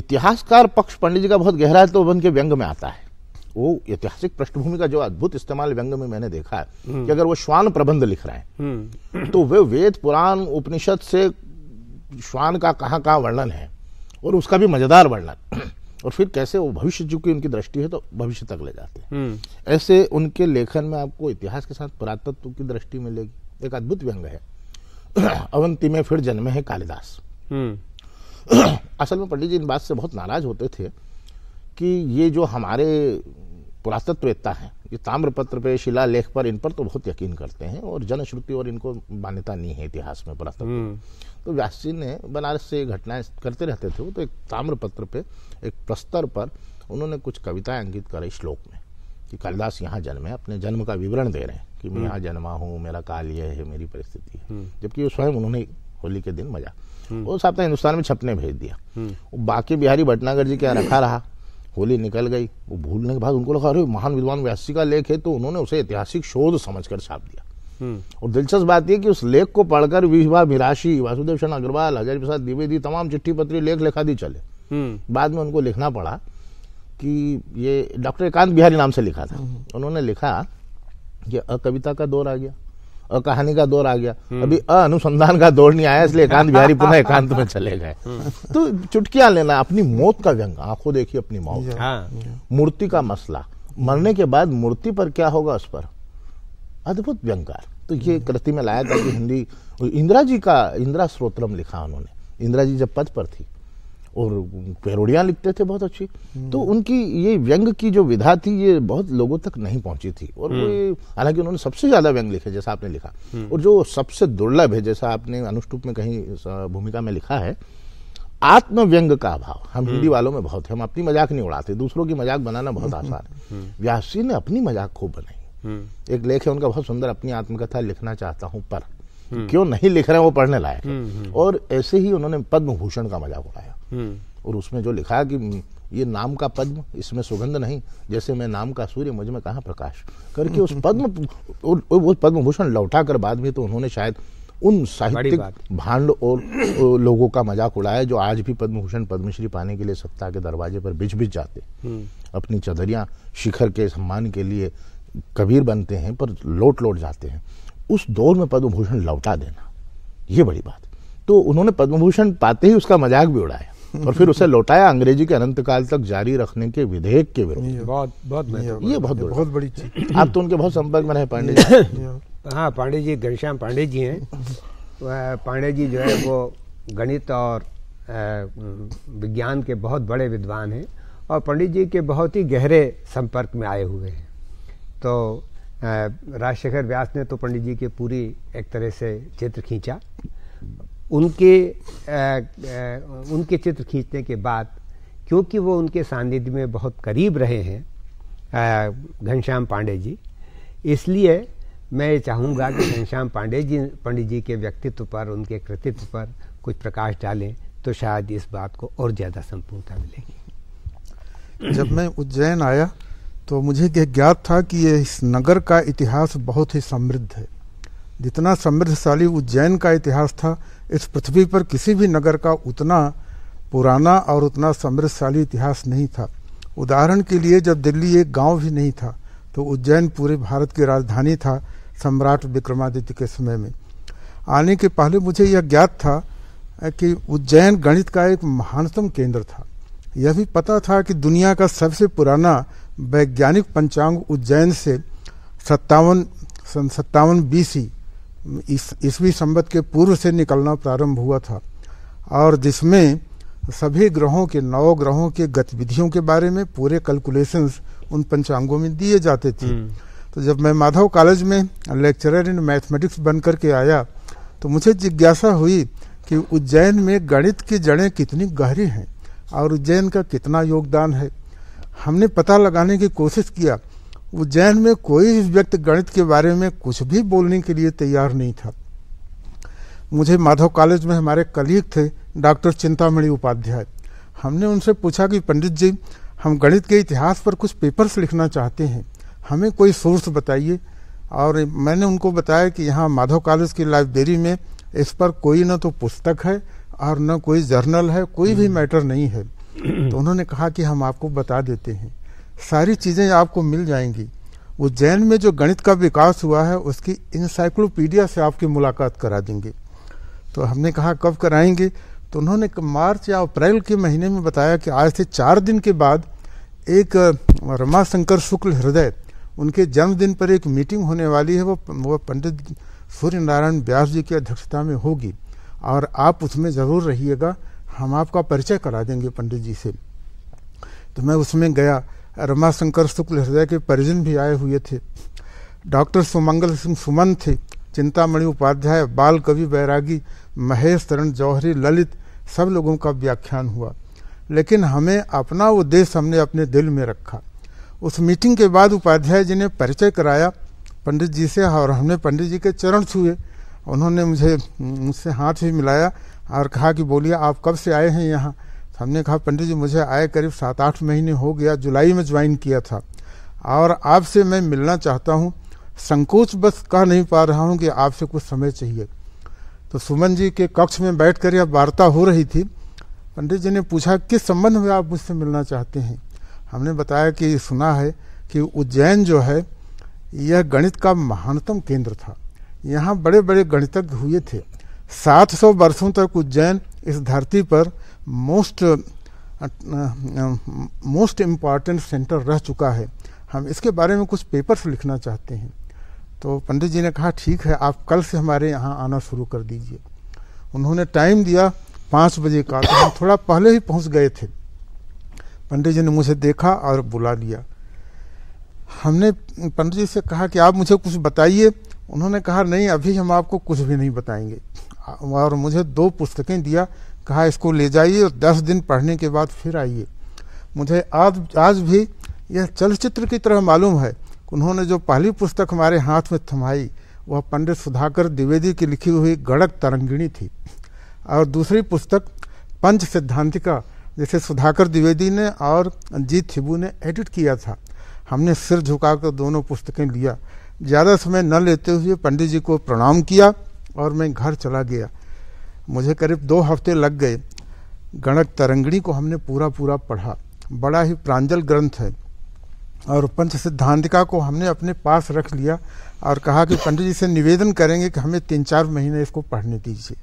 इतिहासकार पक्ष पंडित जी का बहुत गहरा है, तो उनके व्यंग में आता है। वो ऐतिहासिक पृष्ठभूमि का जो अद्भुत इस्तेमाल व्यंग में मैंने देखा है कि अगर वो श्वान प्रबंध लिख रहे हैं तो वे वेद पुराण उपनिषद से श्वान का कहाँ कहाँ वर्णन है और उसका भी मजेदार वर्णन, और फिर कैसे वो भविष्य, चूंकि उनकी दृष्टि है तो भविष्य तक ले जाते हैं। ऐसे उनके लेखन में आपको इतिहास के साथ पुरातत्व की दृष्टि मिलेगी। एक अद्भुत व्यंग है, अवंती में फिर जन्मे हैं कालिदास। असल में पंडित जी इन बात से बहुत नाराज होते थे कि ये जो हमारे पुरातत्ववेत्ता हैं, ये ताम्रपत्र पे, शिलालेख पर, इन पर तो बहुत यकीन करते हैं और जनश्रुति और इनको मान्यता नहीं है इतिहास में, पुरातत्व। तो व्यास जी ने बनारस से घटनाएं करते रहते थे, वो तो एक ताम्रपत्र पे, एक प्रस्तर पर उन्होंने कुछ कविताएं अंकित कराई श्लोक में कि कालिदास यहाँ जन्मे, अपने जन्म का विवरण दे रहे हैं कि मैं यहाँ जन्मा हूँ, मेरा काल यह है, मेरी परिस्थिति है। जबकि वो स्वयं उन्होंने होली के दिन मजा वो साथ हिंदुस्तान में छपने भेज दिया। बाकी बिहारी भटनागर जी क्या रखा रहा, होली निकल गई, वो भूलने के बाद उनको लगा अरे महान विद्वान व्यास जी का लेख है, तो उन्होंने उसे ऐतिहासिक शोध समझकर छाप दिया। और दिलचस्प बात यह कि उस लेख को पढ़कर विभा मिराशी, वासुदेव शरण अग्रवाल, हजारी प्रसाद द्विवेदी, तमाम चिट्ठी पत्री लेख लिखा दी चले। बाद में उनको लिखना पड़ा कि ये डॉक्टर एकांत बिहारी नाम से लिखा था, उन्होंने लिखा कि अकविता का दौर आ गया, कहानी का दौर आ गया, अभी अनुसंधान का दौर नहीं आया, इसलिए एकांत बिहारी पुनः एकांत में चले गए। तो चुटकियां लेना, अपनी मौत का व्यंग, आंखों देखिए अपनी मौत, मूर्ति का मसला, मरने के बाद मूर्ति पर क्या होगा, उस पर अद्भुत व्यंगकार। तो ये कृति में लाया था कि हिंदी, इंदिरा जी का इंदिरा स्तोत्रम लिखा उन्होंने, इंदिरा जी जब पद पर थी, और पेरोडियां लिखते थे बहुत अच्छी। तो उनकी ये व्यंग की जो विधा थी ये बहुत लोगों तक नहीं पहुंची थी। और वो, हालांकि उन्होंने सबसे ज्यादा व्यंग लिखे जैसा आपने लिखा, और जो सबसे दुर्लभ है जैसा आपने अनुष्टुप में कहीं भूमिका में लिखा है, आत्म व्यंग का अभाव हम हिंदी वालों में बहुत है। हम अपनी मजाक नहीं उड़ाते, दूसरों की मजाक बनाना बहुत आसान है। व्यास जी ने अपनी मजाक खूब बनाई। एक लेख है उनका बहुत सुंदर, अपनी आत्मकथा लिखना चाहता हूं पर क्यों नहीं लिख रहे हैं, वो पढ़ने लायक है। और ऐसे ही उन्होंने पद्म भूषण का मजाक उड़ाया, और उसमें जो लिखा कि ये नाम का पद्म, इसमें सुगंध नहीं, जैसे मैं नाम का सूर्य, मुझ में कहाँ प्रकाश, करके उस पद्म, वो पद्म भूषण लौटा कर बाद में तो उन्होंने शायद उन साहित्यिक भांड और लोगों का मजाक उड़ाया जो आज भी पद्म भूषण पद्मश्री पाने के लिए सत्ता के दरवाजे पर बिछ बिछ जाते, अपनी चदरियां शिखर के सम्मान के लिए कबीर बनते हैं पर लौट लौट जाते हैं। उस दौर में पद्म भूषण लौटा देना, ये बड़ी बात। तो उन्होंने पद्म भूषण पाते ही उसका मजाक भी उड़ाया और फिर उसे लौटाया अंग्रेजी के अनंत काल तक जारी रखने के विधेयक के विरुद्ध। ये बहुत बड़ी चीज। आप तो उनके बहुत संपर्क में रहे पांडे जी। हाँ, पांडे जी, घनश्याम पांडे जी हैं। पांडे जी जो है वो गणित और विज्ञान के बहुत बड़े विद्वान हैं और पंडित जी के बहुत ही गहरे संपर्क में आए हुए हैं। तो राजशेखर व्यास ने तो पंडित जी के पूरी एक तरह से चित्र खींचा। उनके चित्र खींचने के बाद, क्योंकि वो उनके सानिध्य में बहुत करीब रहे हैं घनश्याम पांडे जी, इसलिए मैं चाहूँगा कि घनश्याम पंडित जी के व्यक्तित्व पर, उनके कृतित्व पर कुछ प्रकाश डालें तो शायद इस बात को और ज़्यादा संपूर्णता मिलेगी। जब मैं उज्जैन आया तो मुझे ज्ञात था कि ये इस नगर का इतिहास बहुत ही समृद्ध है। जितना समृद्धशाली उज्जैन का इतिहास था, इस पृथ्वी पर किसी भी नगर का उतना पुराना और उतना समृद्धशाली इतिहास नहीं था। उदाहरण के लिए, जब दिल्ली एक गांव भी नहीं था तो उज्जैन पूरे भारत की राजधानी था सम्राट विक्रमादित्य के समय में। आने के पहले मुझे यह ज्ञात था कि उज्जैन गणित का एक महानतम केंद्र था। यह भी पता था कि दुनिया का सबसे पुराना वैज्ञानिक पंचांग उज्जैन से 57 BC ईस्वी संवत के पूर्व से निकलना प्रारंभ हुआ था, और जिसमें सभी ग्रहों के, 9 ग्रहों के गतिविधियों के बारे में पूरे कैलकुलेशंस उन पंचांगों में दिए जाते थे। तो जब मैं माधव कॉलेज में लेक्चरर इन मैथमेटिक्स बन करके आया तो मुझे जिज्ञासा हुई कि उज्जैन में गणित की जड़ें कितनी गहरी हैं और उज्जैन का कितना योगदान है। हमने पता लगाने की कोशिश किया। उज्जैन में कोई व्यक्ति गणित के बारे में कुछ भी बोलने के लिए तैयार नहीं था। मुझे माधव कॉलेज में हमारे कलीग थे डॉक्टर चिंतामणि उपाध्याय। हमने उनसे पूछा कि पंडित जी, हम गणित के इतिहास पर कुछ पेपर्स लिखना चाहते हैं, हमें कोई सोर्स बताइए। और मैंने उनको बताया कि यहाँ माधव कॉलेज की लाइब्रेरी में इस पर कोई न तो पुस्तक है और न कोई जर्नल है, कोई भी मैटर नहीं है। तो उन्होंने कहा कि हम आपको बता देते हैं, सारी चीज़ें आपको मिल जाएंगी। उज्जैन में जो गणित का विकास हुआ है उसकी इंसाइक्लोपीडिया से आपकी मुलाकात करा देंगे। तो हमने कहा कब कराएंगे? तो उन्होंने मार्च या अप्रैल के महीने में बताया कि आज से 4 दिन के बाद एक रमाशंकर शुक्ल हृदय, उनके जन्मदिन पर एक मीटिंग होने वाली है, वो पंडित सूर्य नारायण व्यास जी की अध्यक्षता में होगी और आप उसमें ज़रूर रहिएगा, हम आपका परिचय करा देंगे पंडित जी से। तो मैं उसमें गया। रमाशंकर शुक्ल हृदय के परिजन भी आए हुए थे, डॉक्टर सुमंगल सिंह सुमन थे, चिंतामणि उपाध्याय, बाल कवि बैरागी, महेश शरण जौहरी, ललित, सब लोगों का व्याख्यान हुआ। लेकिन हमें अपना उद्देश्य हमने अपने दिल में रखा। उस मीटिंग के बाद उपाध्याय जी ने परिचय कराया पंडित जी से और हमने पंडित जी के चरण छुए। उन्होंने मुझसे हाथ भी मिलाया और कहा कि बोलिए आप कब से आए हैं यहाँ? हमने कहा पंडित जी मुझे आए करीब 7-8 महीने हो गया, जुलाई में ज्वाइन किया था और आपसे मैं मिलना चाहता हूँ, संकोच बस कह नहीं पा रहा हूँ कि आपसे कुछ समय चाहिए। तो सुमन जी के कक्ष में बैठकर यह वार्ता हो रही थी। पंडित जी ने पूछा किस संबंध में आप मुझसे मिलना चाहते हैं? हमने बताया कि सुना है कि उज्जैन जो है यह गणित का महानतम केंद्र था, यहाँ बड़े बड़े गणितज्ञ हुए थे। 700 वर्षों तक उज्जैन इस धरती पर मोस्ट इम्पॉर्टेंट सेंटर रह चुका है, हम इसके बारे में कुछ पेपर्स लिखना चाहते हैं। तो पंडित जी ने कहा ठीक है, आप कल से हमारे यहाँ आना शुरू कर दीजिए। उन्होंने टाइम दिया 5 बजे का, तो हम थोड़ा पहले ही पहुँच गए थे। पंडित जी ने मुझे देखा और बुला लिया। हमने पंडित जी से कहा कि आप मुझे कुछ बताइए। उन्होंने कहा नहीं, अभी हम आपको कुछ भी नहीं बताएंगे, और मुझे 2 पुस्तकें दिया, कहा इसको ले जाइए और 10 दिन पढ़ने के बाद फिर आइए। मुझे आज भी यह चलचित्र की तरह मालूम है। उन्होंने जो पहली पुस्तक हमारे हाथ में थमाई वह पंडित सुधाकर द्विवेदी की लिखी हुई गणक तरंगिणी थी, और दूसरी पुस्तक पंच सिद्धांतिका, जैसे सुधाकर द्विवेदी ने और जीत थिबू ने एडिट किया था। हमने सिर झुकाकर दोनों पुस्तकें लिया। ज़्यादा समय न लेते हुए पंडित जी को प्रणाम किया और मैं घर चला गया। मुझे करीब 2 हफ्ते लग गए। गणक तरंगिणी को हमने पूरा पढ़ा, बड़ा ही प्रांजल ग्रंथ है, और पंच सिद्धांतिका को हमने अपने पास रख लिया और कहा कि पंडित जी से निवेदन करेंगे कि हमें 3-4 महीने इसको पढ़ने दीजिए।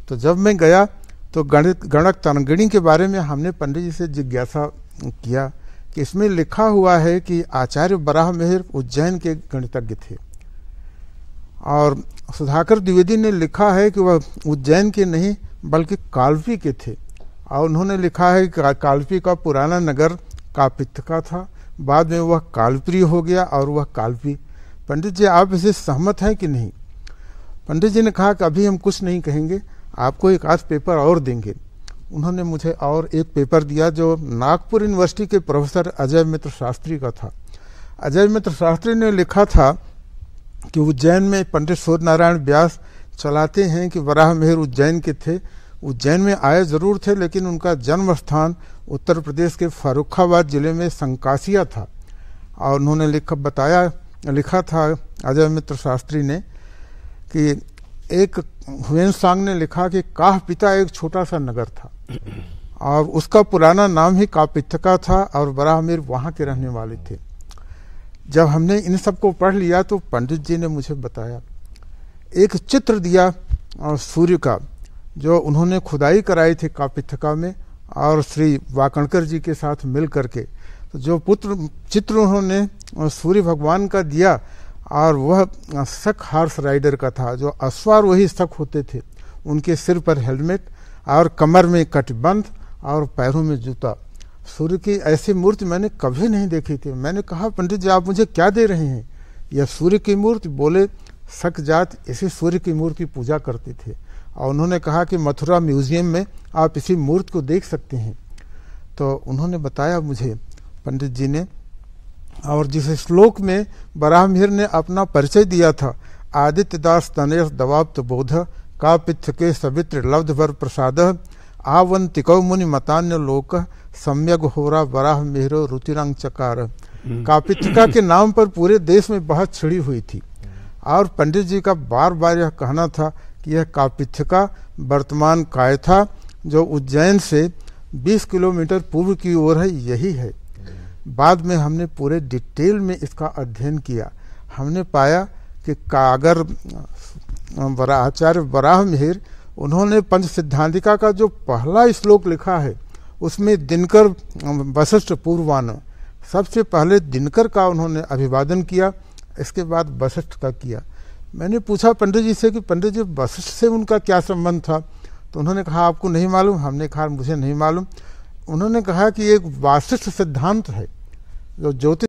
तो जब मैं गया तो गणक तरंगिणी के बारे में हमने पंडित जी से जिज्ञासा किया कि इसमें लिखा हुआ है कि आचार्य वराह मिहिर उज्जैन के गणितज्ञ थे, और सुधाकर द्विवेदी ने लिखा है कि वह उज्जैन के नहीं बल्कि कालपी के थे, और उन्होंने लिखा है कि कालपी का पुराना नगर कापित्थका था, बाद में वह कालप्री हो गया और वह कालपी। पंडित जी आप इसे सहमत हैं कि नहीं? पंडित जी ने कहा कि अभी हम कुछ नहीं कहेंगे, आपको एक आध पेपर और देंगे। उन्होंने मुझे और एक पेपर दिया जो नागपुर यूनिवर्सिटी के प्रोफेसर अजय मित्र शास्त्री का था। अजय मित्र शास्त्री ने लिखा था कि उज्जैन में पंडित सूर्य नारायण व्यास चलाते हैं कि वराह मिहिर उज्जैन के थे। उज्जैन में आए जरूर थे, लेकिन उनका जन्म स्थान उत्तर प्रदेश के फर्रुखाबाद जिले में संकासिया था। और उन्होंने लिखा था अजय मित्र शास्त्री ने कि एक हुएनसांग ने लिखा कि काह पिता एक छोटा सा नगर था और उसका पुराना नाम ही कापित्थका था, और वराह मिहिर वहाँ के रहने वाले थे। जब हमने इन सब को पढ़ लिया तो पंडित जी ने मुझे बताया, एक चित्र दिया और सूर्य का, जो उन्होंने खुदाई कराई थी कापित्थका में और श्री वाकणकर जी के साथ मिल करके। तो जो चित्र उन्होंने सूर्य भगवान का दिया, और वह शक हॉर्स राइडर का था, जो अश्वार वही शक होते थे, उनके सिर पर हेलमेट और कमर में कटिबंध और पैरों में जूता। सूर्य की ऐसी मूर्ति मैंने कभी नहीं देखी थी। मैंने कहा पंडित जी आप मुझे क्या दे रहे हैं? यह सूर्य की मूर्ति। बोले शक जात इसी सूर्य की मूर्ति पूजा करते थे, और उन्होंने कहा कि मथुरा म्यूजियम में आप इसी मूर्ति को देख सकते हैं। तो उन्होंने बताया मुझे पंडित जी ने, और जिस श्लोक में वराह मिहिर ने अपना परिचय दिया था, आदित्य दास तनयस दवाप्त बोध कापित्थके सवित्र लब्धभर प्रसाद आवंतिकौ मुनि मतान्य लोक सम्यक होरा वराह मिहिरो रुचिरंग चकार। कापित्थका के नाम पर पूरे देश में बहुत छिड़ी हुई थी, और पंडित जी का बार बार यह कहना था कि यह कापित्थका वर्तमान कायथा, जो उज्जैन से 20 किलोमीटर पूर्व की ओर है, यही है। बाद में हमने पूरे डिटेल में इसका अध्ययन किया। हमने पाया कि कागर आचार्य वराह मिहिर, उन्होंने पंच सिद्धांतिका का जो पहला श्लोक लिखा है उसमें दिनकर वशिष्ठ पूर्वान, सबसे पहले दिनकर का उन्होंने अभिवादन किया, इसके बाद वशिष्ठ का किया। मैंने पूछा पंडित जी से कि पंडित जी वशिष्ठ से उनका क्या संबंध था, तो उन्होंने कहा आपको नहीं मालूम। हमने कहा मुझे नहीं मालूम। उन्होंने कहा कि एक वाशिष्ठ सिद्धांत है जो ज्योतिष